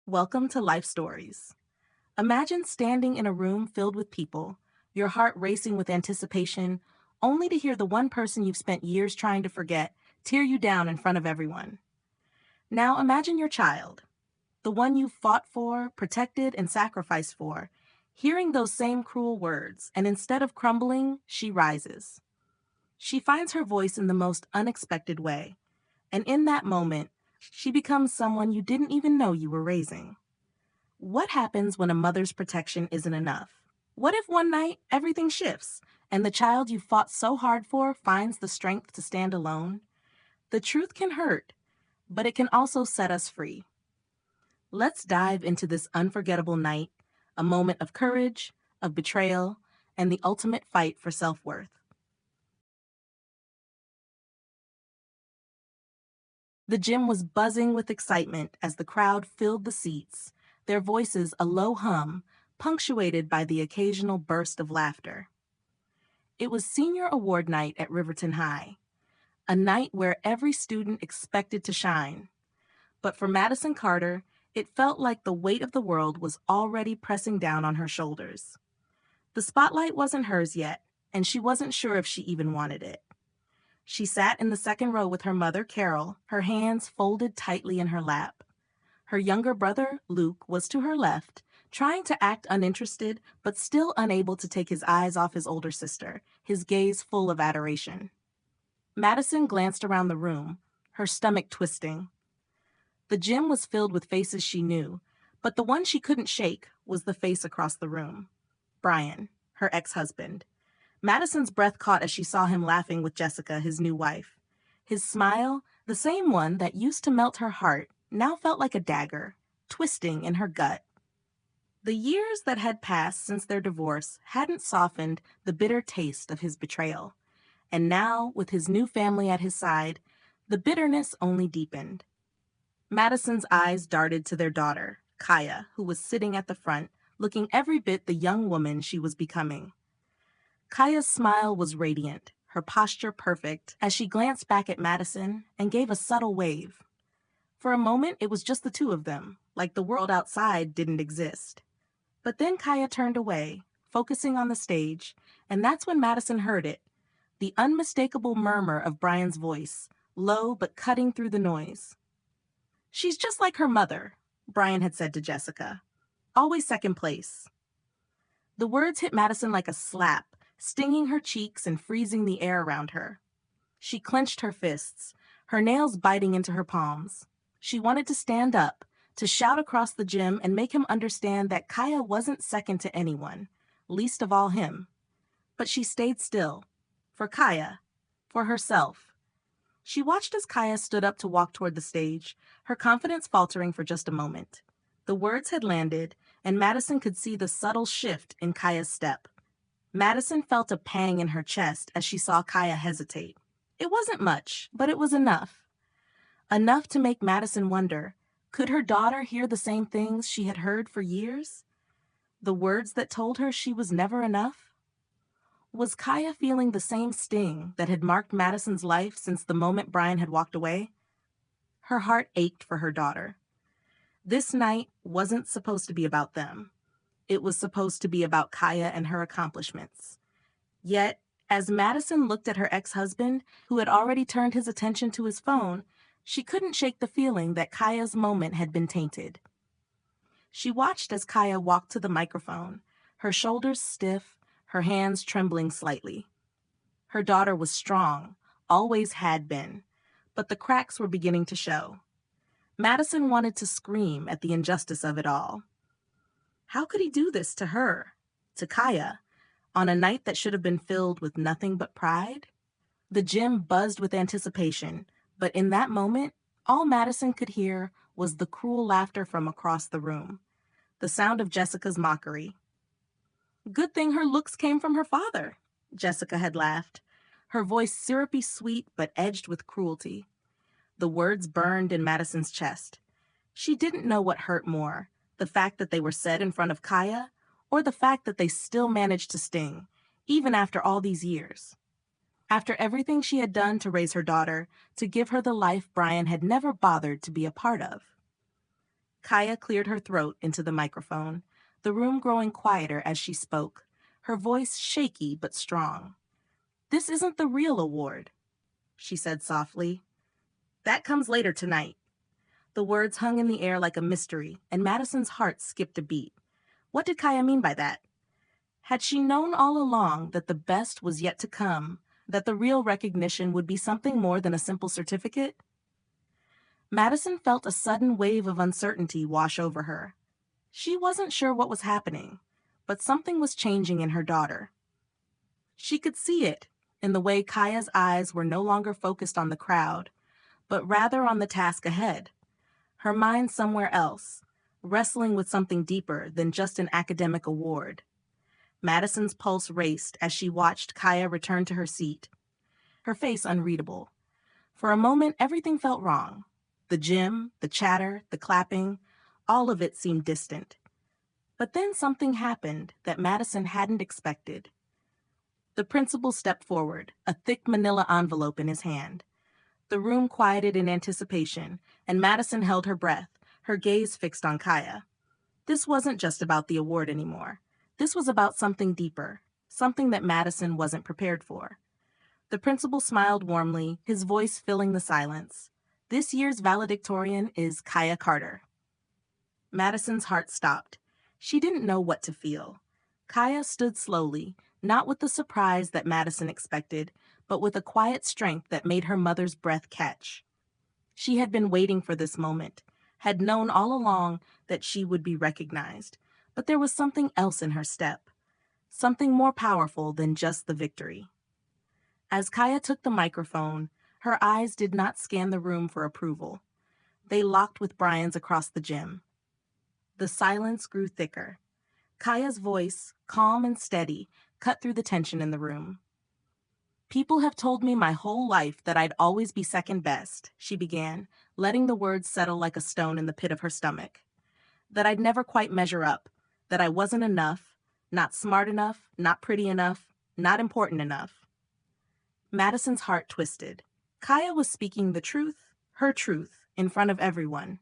Welcome to Life Stories. Imagine standing in a room filled with people, your heart racing with anticipation, only to hear the one person you've spent years trying to forget tear you down in front of everyone. Now imagine your child, the one you fought for, protected, and sacrificed for, hearing those same cruel words, and instead of crumbling, she rises. She finds her voice in the most unexpected way, and in that moment, she becomes someone you didn't even know you were raising. What happens when a mother's protection isn't enough? What if one night everything shifts and the child you fought so hard for finds the strength to stand alone? The truth can hurt, but it can also set us free. Let's dive into this unforgettable night, a moment of courage, of betrayal, and the ultimate fight for self-worth. The gym was buzzing with excitement as the crowd filled the seats, their voices a low hum, punctuated by the occasional burst of laughter. It was senior award night at Riverton High, a night where every student expected to shine. But for Madison Carter, it felt like the weight of the world was already pressing down on her shoulders. The spotlight wasn't hers yet, and she wasn't sure if she even wanted it. She sat in the second row with her mother, Carol, her hands folded tightly in her lap. Her younger brother, Luke, was to her left, trying to act uninterested, but still unable to take his eyes off his older sister, his gaze full of adoration. Madison glanced around the room, her stomach twisting. The gym was filled with faces she knew, but the one she couldn't shake was the face across the room. Brian, her ex-husband. Madison's breath caught as she saw him laughing with Jessica, his new wife. His smile, the same one that used to melt her heart, now felt like a dagger, twisting in her gut. The years that had passed since their divorce hadn't softened the bitter taste of his betrayal. And now, with his new family at his side, the bitterness only deepened. Madison's eyes darted to their daughter, Kaya, who was sitting at the front, looking every bit the young woman she was becoming. Kaya's smile was radiant, her posture perfect, as she glanced back at Madison and gave a subtle wave. For a moment, it was just the two of them, like the world outside didn't exist. But then Kaya turned away, focusing on the stage, and that's when Madison heard it, the unmistakable murmur of Brian's voice, low but cutting through the noise. "She's just like her mother," Brian had said to Jessica. "Always second place." The words hit Madison like a slap, stinging her cheeks and freezing the air around her. She clenched her fists, her nails biting into her palms. She wanted to stand up, to shout across the gym and make him understand that Kaya wasn't second to anyone, least of all him. But she stayed still. For Kaya. For herself. She watched as Kaya stood up to walk toward the stage, her confidence faltering for just a moment. The words had landed, and Madison could see the subtle shift in Kaya's step. Madison felt a pang in her chest as she saw Kaya hesitate. It wasn't much, but it was enough. Enough to make Madison wonder, could her daughter hear the same things she had heard for years? The words that told her she was never enough? Was Kaya feeling the same sting that had marked Madison's life since the moment Brian had walked away? Her heart ached for her daughter. This night wasn't supposed to be about them. It was supposed to be about Kaya and her accomplishments. Yet, as Madison looked at her ex-husband, who had already turned his attention to his phone, she couldn't shake the feeling that Kaya's moment had been tainted. She watched as Kaya walked to the microphone, her shoulders stiff, her hands trembling slightly. Her daughter was strong, always had been, but the cracks were beginning to show. Madison wanted to scream at the injustice of it all. How could he do this to her, to Kaya, on a night that should have been filled with nothing but pride? The gym buzzed with anticipation, but in that moment, all Madison could hear was the cruel laughter from across the room, the sound of Jessica's mockery. Good thing her looks came from her father, Jessica had laughed, her voice syrupy sweet but edged with cruelty. The words burned in Madison's chest. She didn't know what hurt more, the fact that they were said in front of Kaya, or the fact that they still managed to sting, even after all these years. After everything she had done to raise her daughter, to give her the life Brian had never bothered to be a part of. Kaya cleared her throat into the microphone, the room growing quieter as she spoke, her voice shaky but strong. "This isn't the real award," she said softly. "That comes later tonight." The words hung in the air like a mystery, and Madison's heart skipped a beat. What did Kaya mean by that? Had she known all along that the best was yet to come, that the real recognition would be something more than a simple certificate? Madison felt a sudden wave of uncertainty wash over her. She wasn't sure what was happening, but something was changing in her daughter. She could see it in the way Kaya's eyes were no longer focused on the crowd, but rather on the task ahead. Her mind somewhere else, wrestling with something deeper than just an academic award. Madison's pulse raced as she watched Kaya return to her seat, her face unreadable. For a moment, everything felt wrong. The gym, the chatter, the clapping, all of it seemed distant. But then something happened that Madison hadn't expected. The principal stepped forward, a thick manila envelope in his hand. The room quieted in anticipation, and Madison held her breath, her gaze fixed on Kaya. This wasn't just about the award anymore. This was about something deeper, something that Madison wasn't prepared for. The principal smiled warmly, his voice filling the silence. "This year's valedictorian is Kaya Carter." Madison's heart stopped. She didn't know what to feel. Kaya stood slowly, not with the surprise that Madison expected, but with a quiet strength that made her mother's breath catch. She had been waiting for this moment, had known all along that she would be recognized, but there was something else in her step, something more powerful than just the victory. As Kaya took the microphone, her eyes did not scan the room for approval. They locked with Brian's across the gym. The silence grew thicker. Kaya's voice, calm and steady, cut through the tension in the room. "People have told me my whole life that I'd always be second best," she began, letting the words settle like a stone in the pit of her stomach. "That I'd never quite measure up, that I wasn't enough, not smart enough, not pretty enough, not important enough." Madison's heart twisted. Kaya was speaking the truth, her truth, in front of everyone.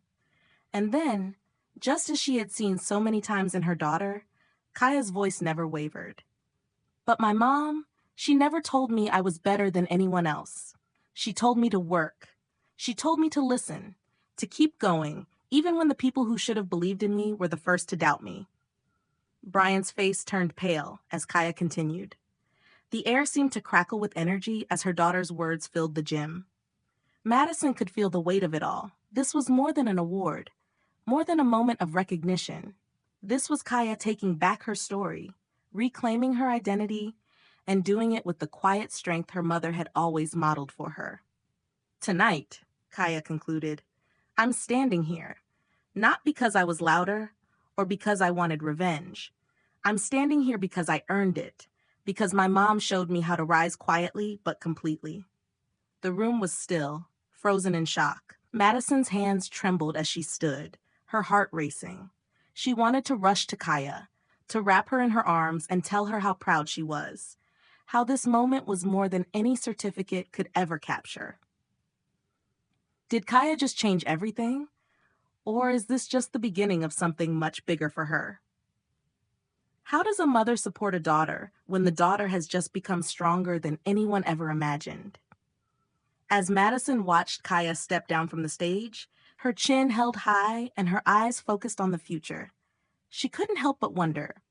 And then, just as she had seen so many times in her daughter, Kaya's voice never wavered. "But my mom, she never told me I was better than anyone else. She told me to work. She told me to listen, to keep going, even when the people who should have believed in me were the first to doubt me." Brian's face turned pale as Kaya continued. The air seemed to crackle with energy as her daughter's words filled the gym. Madison could feel the weight of it all. This was more than an award, more than a moment of recognition. This was Kaya taking back her story, reclaiming her identity, and doing it with the quiet strength her mother had always modeled for her. "Tonight," Kaya concluded, "I'm standing here, not because I was louder or because I wanted revenge. I'm standing here because I earned it, because my mom showed me how to rise quietly but completely." The room was still, frozen in shock. Madison's hands trembled as she stood, her heart racing. She wanted to rush to Kaya, to wrap her in her arms and tell her how proud she was, how this moment was more than any certificate could ever capture. Did Kaya just change everything? Or is this just the beginning of something much bigger for her? How does a mother support a daughter when the daughter has just become stronger than anyone ever imagined? As Madison watched Kaya step down from the stage, her chin held high and her eyes focused on the future, she couldn't help but wonder,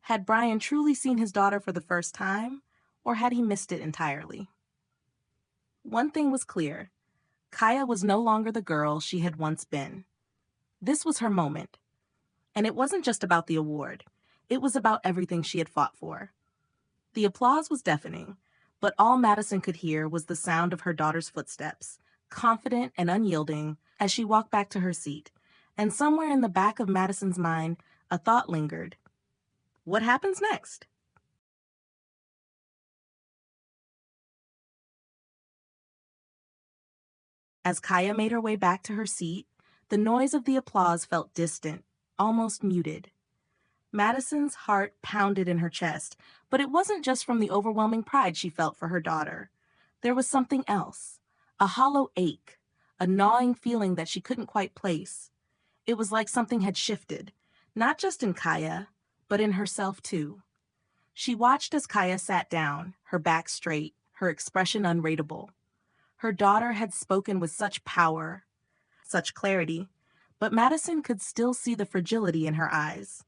had Brian truly seen his daughter for the first time, or had he missed it entirely? One thing was clear. Kaya was no longer the girl she had once been. This was her moment. And it wasn't just about the award. It was about everything she had fought for. The applause was deafening, but all Madison could hear was the sound of her daughter's footsteps, confident and unyielding, as she walked back to her seat. And somewhere in the back of Madison's mind, a thought lingered. What happens next? As Kaya made her way back to her seat, the noise of the applause felt distant, almost muted. Madison's heart pounded in her chest, but it wasn't just from the overwhelming pride she felt for her daughter. There was something else, a hollow ache, a gnawing feeling that she couldn't quite place. It was like something had shifted, not just in Kaya, but in herself too. She watched as Kaya sat down, her back straight, her expression unreadable. Her daughter had spoken with such power, such clarity, but Madison could still see the fragility in her eyes.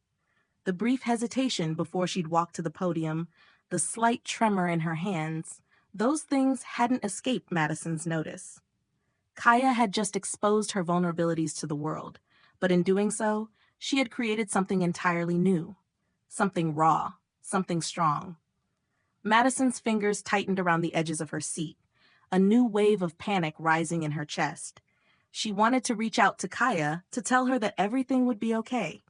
The brief hesitation before she'd walk to the podium, the slight tremor in her hands, those things hadn't escaped Madison's notice. Kaya had just exposed her vulnerabilities to the world, but in doing so, she had created something entirely new, something raw, something strong. Madison's fingers tightened around the edges of her seat, a new wave of panic rising in her chest. She wanted to reach out to Kaya to tell her that everything would be okay,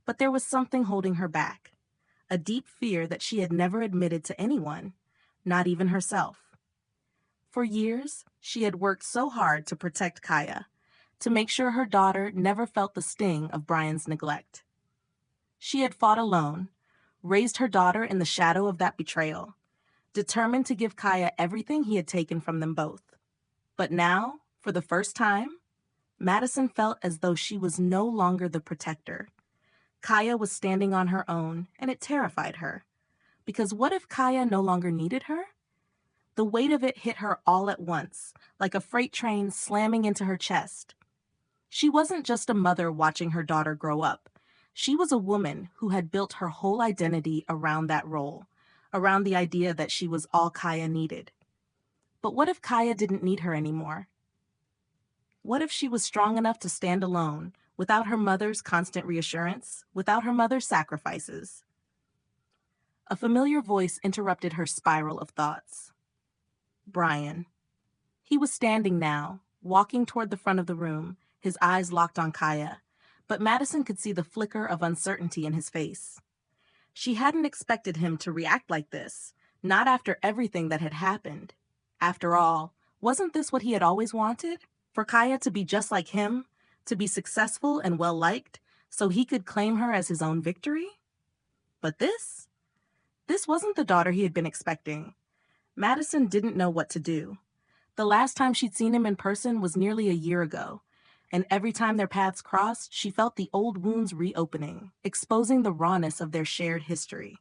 but there was something holding her back, a deep fear that she had never admitted to anyone, not even herself. For years, she had worked so hard to protect Kaya, to make sure her daughter never felt the sting of Brian's neglect. She had fought alone, raised her daughter in the shadow of that betrayal, determined to give Kaya everything he had taken from them both. But now, for the first time, Madison felt as though she was no longer the protector. Kaya was standing on her own, and it terrified her. Because what if Kaya no longer needed her? The weight of it hit her all at once, like a freight train slamming into her chest. She wasn't just a mother watching her daughter grow up. She was a woman who had built her whole identity around that role, around the idea that she was all Kaya needed. But what if Kaya didn't need her anymore? What if she was strong enough to stand alone, without her mother's constant reassurance, without her mother's sacrifices? A familiar voice interrupted her spiral of thoughts. Brian. He was standing now, walking toward the front of the room, his eyes locked on Kaya, but Madison could see the flicker of uncertainty in his face. She hadn't expected him to react like this, not after everything that had happened. After all, wasn't this what he had always wanted? For Kaya to be just like him, to be successful and well-liked, so he could claim her as his own victory? But this wasn't the daughter he had been expecting. Madison didn't know what to do. The last time she'd seen him in person was nearly a year ago, and every time their paths crossed, she felt the old wounds reopening, exposing the rawness of their shared history.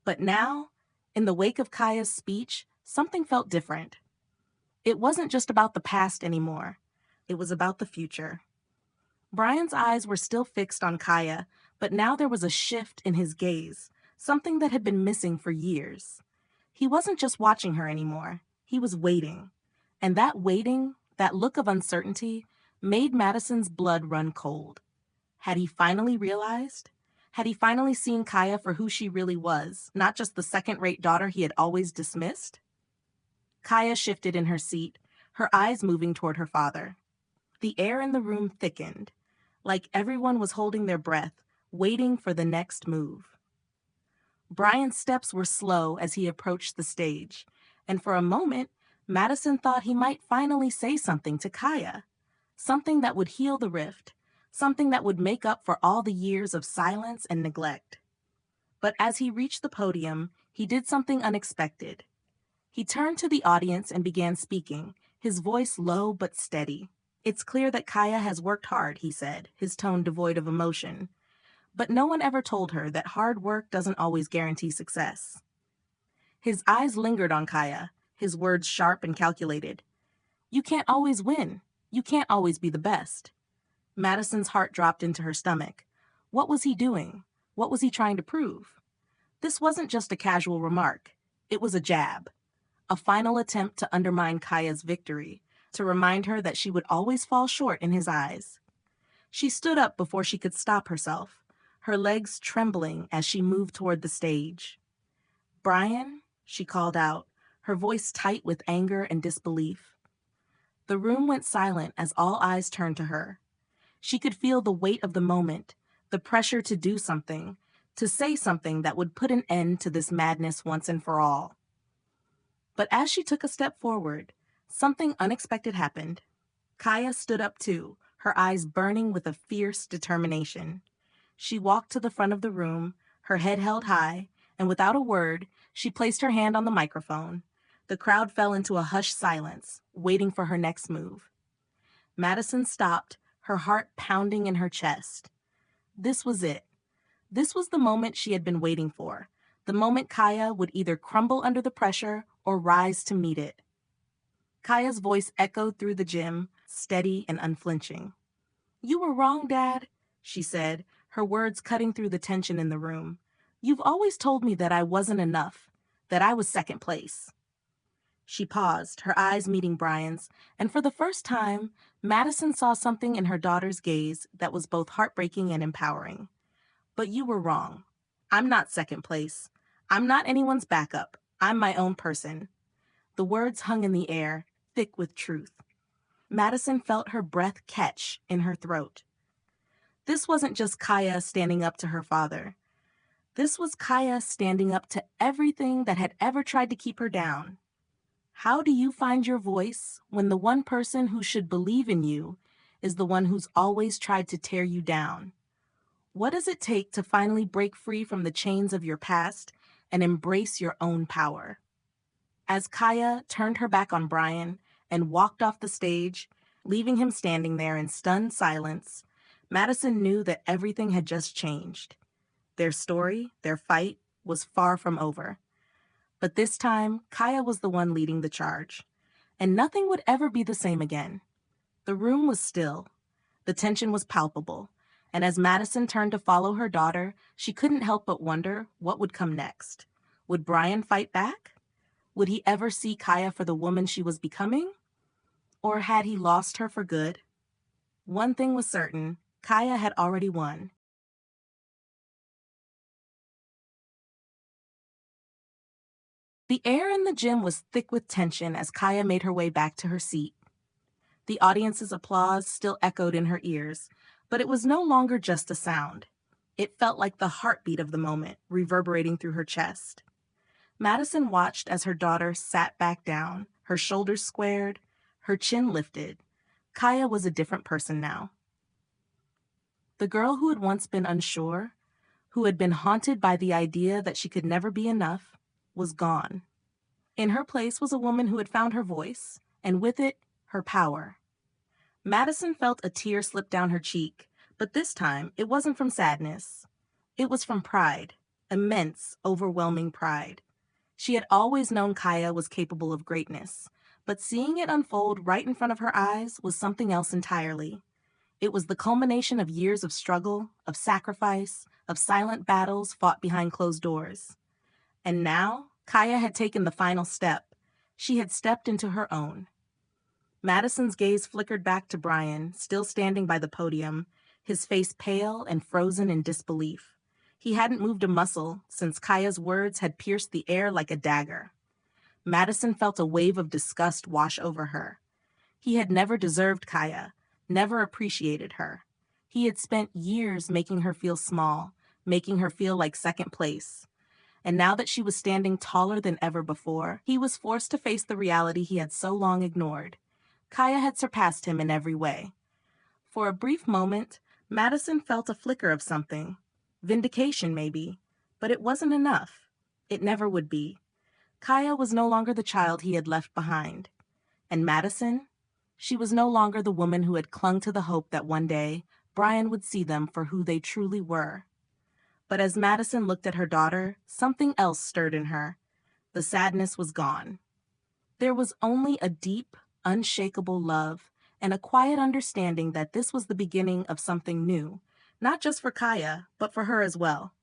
But now, in the wake of Kaya's speech, something felt different. It wasn't just about the past anymore. It was about the future. Brian's eyes were still fixed on Kaya, but now there was a shift in his gaze, something that had been missing for years. He wasn't just watching her anymore. He was waiting. And that waiting, that look of uncertainty, made Madison's blood run cold. Had he finally realized? Had he finally seen Kaya for who she really was, not just the second-rate daughter he had always dismissed? Kaya shifted in her seat, her eyes moving toward her father. The air in the room thickened, like everyone was holding their breath, waiting for the next move. Brian's steps were slow as he approached the stage, and for a moment, Madison thought he might finally say something to Kaya, something that would heal the rift, something that would make up for all the years of silence and neglect. But as he reached the podium, he did something unexpected. He turned to the audience and began speaking, his voice low but steady. "It's clear that Kaya has worked hard," he said, his tone devoid of emotion. But no one ever told her that hard work doesn't always guarantee success. His eyes lingered on Kaya, his words sharp and calculated. "You can't always win. You can't always be the best." Madison's heart dropped into her stomach. What was he doing? What was he trying to prove? This wasn't just a casual remark. It was a jab. A final attempt to undermine Kaya's victory, to remind her that she would always fall short in his eyes. She stood up before she could stop herself, her legs trembling as she moved toward the stage. "Brian," she called out, her voice tight with anger and disbelief. The room went silent as all eyes turned to her. She could feel the weight of the moment, the pressure to do something, to say something that would put an end to this madness once and for all. But as she took a step forward, something unexpected happened. Kaya stood up too, her eyes burning with a fierce determination. She walked to the front of the room, her head held high, and without a word, she placed her hand on the microphone. The crowd fell into a hushed silence, waiting for her next move. Madison stopped, her heart pounding in her chest. This was it. This was the moment she had been waiting for. The moment Kaya would either crumble under the pressure or rise to meet it. Kaya's voice echoed through the gym, steady and unflinching. "You were wrong, Dad," she said, her words cutting through the tension in the room. "You've always told me that I wasn't enough, that I was second place." She paused, her eyes meeting Brian's, and for the first time, Madison saw something in her daughter's gaze that was both heartbreaking and empowering. "But you were wrong. I'm not second place. I'm not anyone's backup. I'm my own person." The words hung in the air, thick with truth. Madison felt her breath catch in her throat. This wasn't just Kaya standing up to her father. This was Kaya standing up to everything that had ever tried to keep her down. How do you find your voice when the one person who should believe in you is the one who's always tried to tear you down? What does it take to finally break free from the chains of your past and embrace your own power? As Kaya turned her back on Brian and walked off the stage, leaving him standing there in stunned silence, Madison knew that everything had just changed. Their story, their fight, was far from over. But this time, Kaya was the one leading the charge. And nothing would ever be the same again. The room was still. The tension was palpable. And as Madison turned to follow her daughter, she couldn't help but wonder what would come next. Would Brian fight back? Would he ever see Kaya for the woman she was becoming? Or had he lost her for good? One thing was certain, Kaya had already won. The air in the gym was thick with tension as Kaya made her way back to her seat. The audience's applause still echoed in her ears, but it was no longer just a sound. It felt like the heartbeat of the moment, reverberating through her chest. Madison watched as her daughter sat back down, her shoulders squared, her chin lifted. Kaya was a different person now. The girl who had once been unsure, who had been haunted by the idea that she could never be enough, was gone. In her place was a woman who had found her voice, and with it, her power. Madison felt a tear slip down her cheek, but this time it wasn't from sadness. It was from pride, immense, overwhelming pride. She had always known Kaya was capable of greatness, but seeing it unfold right in front of her eyes was something else entirely. It was the culmination of years of struggle, of sacrifice, of silent battles fought behind closed doors. And now, Kaya had taken the final step. She had stepped into her own. Madison's gaze flickered back to Brian, still standing by the podium, his face pale and frozen in disbelief. He hadn't moved a muscle since Kaya's words had pierced the air like a dagger. Madison felt a wave of disgust wash over her. He had never deserved Kaya, never appreciated her. He had spent years making her feel small, making her feel like second place. And now that she was standing taller than ever before, he was forced to face the reality he had so long ignored. Kaya had surpassed him in every way. For a brief moment, Madison felt a flicker of something. Vindication, maybe. But it wasn't enough. It never would be. Kaya was no longer the child he had left behind. And Madison? She was no longer the woman who had clung to the hope that one day Brian would see them for who they truly were. But as Madison looked at her daughter, something else stirred in her. The sadness was gone. There was only a deep, unshakable love and a quiet understanding that this was the beginning of something new, not just for Kaya, but for her as well.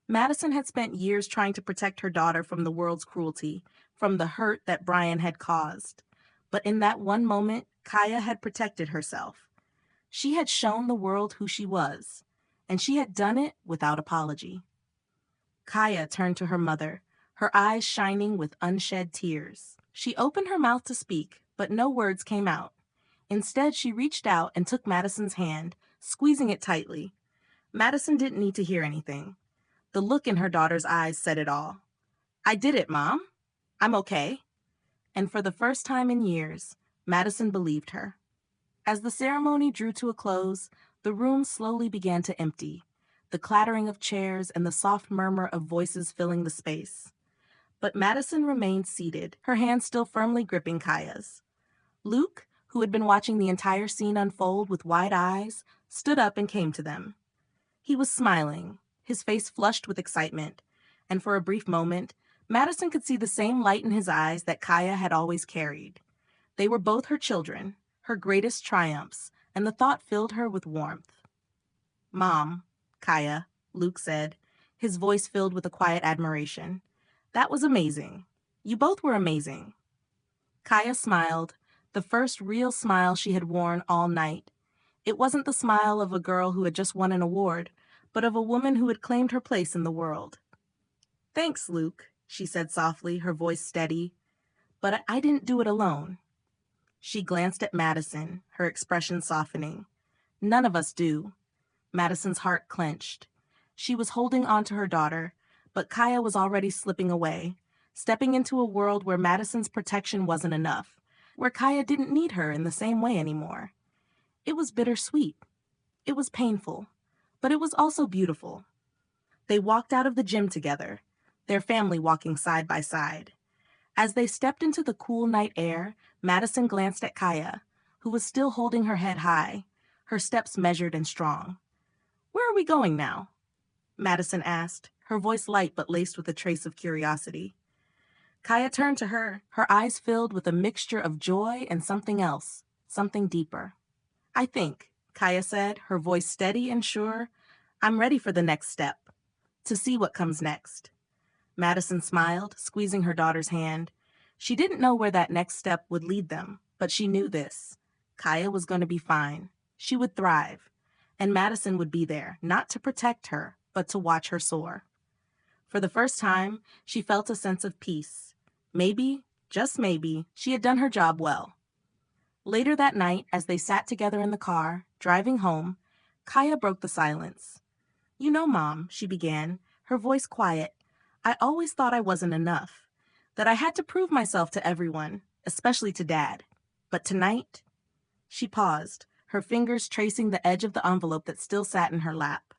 Madison had spent years trying to protect her daughter from the world's cruelty, from the hurt that Brian had caused. But in that one moment, Kaya had protected herself. She had shown the world who she was, and she had done it without apology. Kaya turned to her mother, her eyes shining with unshed tears. She opened her mouth to speak, but no words came out. Instead, she reached out and took Madison's hand, squeezing it tightly. Madison didn't need to hear anything. The look in her daughter's eyes said it all. "I did it, Mom. I'm okay." And for the first time in years, Madison believed her. As the ceremony drew to a close, the room slowly began to empty, the clattering of chairs and the soft murmur of voices filling the space. But Madison remained seated, her hand still firmly gripping Kaya's. Luke, who had been watching the entire scene unfold with wide eyes, stood up and came to them. He was smiling, his face flushed with excitement, and for a brief moment, Madison could see the same light in his eyes that Kaya had always carried. They were both her children, her greatest triumphs, and the thought filled her with warmth. "Mom, Kaya," Luke said, his voice filled with a quiet admiration. "That was amazing. You both were amazing." Kaya smiled, the first real smile she had worn all night. It wasn't the smile of a girl who had just won an award, but of a woman who had claimed her place in the world. "Thanks, Luke," she said softly, her voice steady. "But I didn't do it alone." She glanced at Madison, her expression softening. "None of us do." Madison's heart clenched. She was holding on to her daughter, but Kaya was already slipping away, stepping into a world where Madison's protection wasn't enough, where Kaya didn't need her in the same way anymore. It was bittersweet. It was painful, but it was also beautiful. They walked out of the gym together, their family walking side by side. As they stepped into the cool night air, Madison glanced at Kaya, who was still holding her head high, her steps measured and strong. "Where are we going now?" Madison asked, her voice light but laced with a trace of curiosity. Kaya turned to her, her eyes filled with a mixture of joy and something else, something deeper. "I think," Kaya said, her voice steady and sure, "I'm ready for the next step, to see what comes next." Madison smiled, squeezing her daughter's hand. She didn't know where that next step would lead them, but she knew this. Kaya was going to be fine. She would thrive. And Madison would be there, not to protect her, but to watch her soar. For the first time, she felt a sense of peace. Maybe, just maybe, she had done her job well. Later that night, as they sat together in the car, driving home, Kaya broke the silence. "You know, Mom," she began, her voice quiet, "I always thought I wasn't enough, that I had to prove myself to everyone, especially to Dad. But tonight—" She paused, her fingers tracing the edge of the envelope that still sat in her lap.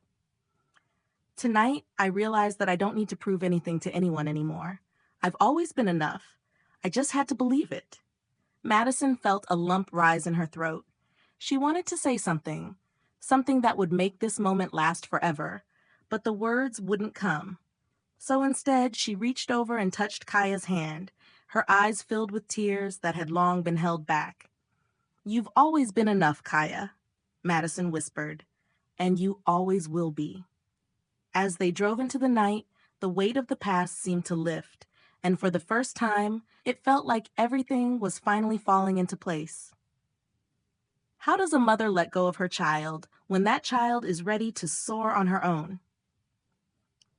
"Tonight, I realized that I don't need to prove anything to anyone anymore. I've always been enough. I just had to believe it." Madison felt a lump rise in her throat. She wanted to say something, something that would make this moment last forever, but the words wouldn't come. So instead, she reached over and touched Kaya's hand, her eyes filled with tears that had long been held back. "You've always been enough, Kaya," Madison whispered, "and you always will be." As they drove into the night, the weight of the past seemed to lift, and for the first time, it felt like everything was finally falling into place. How does a mother let go of her child when that child is ready to soar on her own?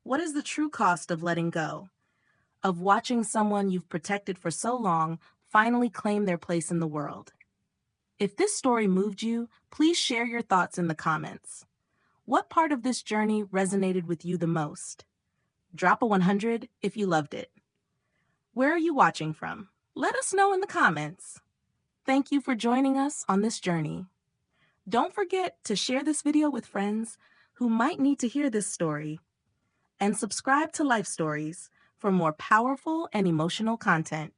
What is the true cost of letting go? Of watching someone you've protected for so long finally claim their place in the world? If this story moved you, please share your thoughts in the comments. What part of this journey resonated with you the most? Drop a 100 if you loved it. Where are you watching from? Let us know in the comments. Thank you for joining us on this journey. Don't forget to share this video with friends who might need to hear this story. And subscribe to Life Stories for more powerful and emotional content.